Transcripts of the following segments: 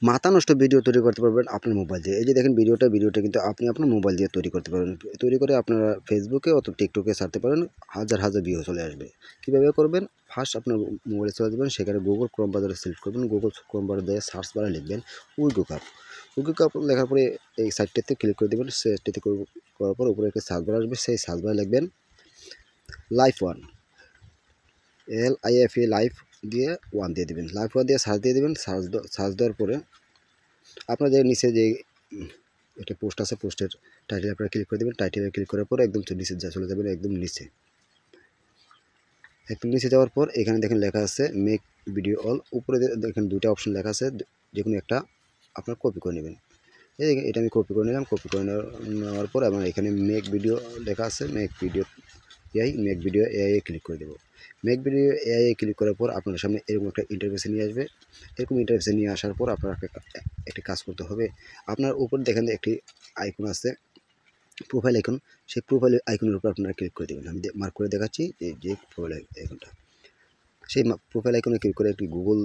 মাথা নষ্ট ভিডিও তৈরি করতে পারবেন আপনার মোবাইল দিয়ে। এই যে দেখেন ভিডিওটা কিন্তু আপনি আপনার মোবাইল দিয়ে তৈরি করতে পারবেন। তৈরি করে আপনারা ফেসবুকে অথবা টিকটকে ছাড়তে পারেন, হাজার ভিউ চলে আসবে। কীভাবে করবেন? ফার্স্ট আপনার মোবাইলে চলে যাবেন, সেখানে গুগল ক্রোম ব্রাউজারে সিলেক্ট করবেন। গুগল ক্রোম ব্রাউজারে সার্চ বারে লিখবেন উইগো কাপ। উইগো কাপ লেখার পরে এই সাইটটিতে ক্লিক করে দেবেন। সাইটটিতে করার পর উপরে একটা সার্চ বার আসবে, সেই সার্চ বারে লিখবেন লাইফ ওয়ান, LIFE লাইফ দিয়ে ওয়ান দিয়ে দেবেন। লাইফ ওয়ান দিয়ে সার্চ দিয়ে দেবেন। সার্চ দেওয়ার পরে আপনাদের নিচে যে একটা পোস্ট আছে, পোস্টের টাইটেল আপনারা ক্লিক করে দেবেন। টাইটেলে ক্লিক করার পর একদম নিচে চলে যাবেন, একদম নিচে যাওয়ার পর এখানে দেখেন লেখা আছে মেক ভিডিও অল। উপরে দেখেন দুইটা অপশন লেখা আছে, যে কোনো একটা আপনারা কপি করে নেবেন। এটা আমি কপি করে নিলাম। কপি করে নেওয়ার পর আমার এখানে মেক ভিডিও লেখা আছে, মেক ভিডিও এআই ক্লিক করে দেবো। মেক ভিডিও এআই ক্লিক করার পর আপনার সামনে এরকম একটা ইন্টারফেসে নিয়ে আসবে। এরকম ইন্টারফেসে নিয়ে আসার পর আপনার একটি কাজ করতে হবে। আপনার উপর দেখেন একটি আইকন আছে, প্রোফাইল আইকন। সেই প্রোফাইল আইকনের উপর আপনারা ক্লিক করে দেবেন। আমি মার্ক করে দেখাচ্ছি যে প্রোফাইল আইকনটা। সেই প্রোফাইল আইকনে ক্লিক করে একটি গুগল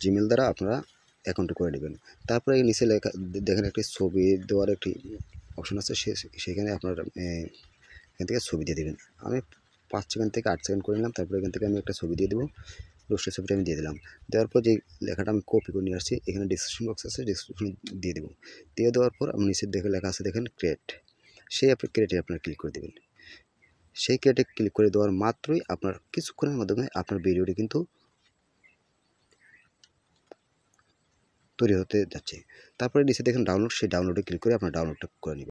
জিমেল দ্বারা আপনারা অ্যাকাউন্ট করে নেবেন। তারপরে নিচে লেখা দেখেন একটি ছবি দেওয়ার একটি অপশন আছে, সেখানে আপনারা এখান থেকে ছবি দিয়ে দেবেন। আমি 5 সেকেন্ড থেকে 8 সেকেন্ড করে নিলাম। তারপরে এখান থেকে আমি একটা ছবি দিয়ে দেবো। রোস্টের ছবিটা আমি দিয়ে দিলাম। দেওয়ার পর যে লেখাটা আমি কপি করে নিয়ে আসছি, এখানে ডিসক্রিপশন বক্স আছে, ডিসক্রিপশন দিয়ে দেবো। দিয়ে দেওয়ার পর আমি নিচে দেখে লেখা আছে দেখেন ক্রিয়েট। সেই ক্রিয়েটে আপনারা ক্লিক করে দেবেন। সেই ক্রিয়েটে ক্লিক করে দেওয়ার মাত্রই আপনার কিছুক্ষণের মাধ্যমে আপনার ভিডিওটি কিন্তু তৈরি হতে যাচ্ছে। তারপরে নিচে দেখেন ডাউনলোড, সেই ডাউনলোডে ক্লিক করে আপনার ডাউনলোডটা করে নেবেন।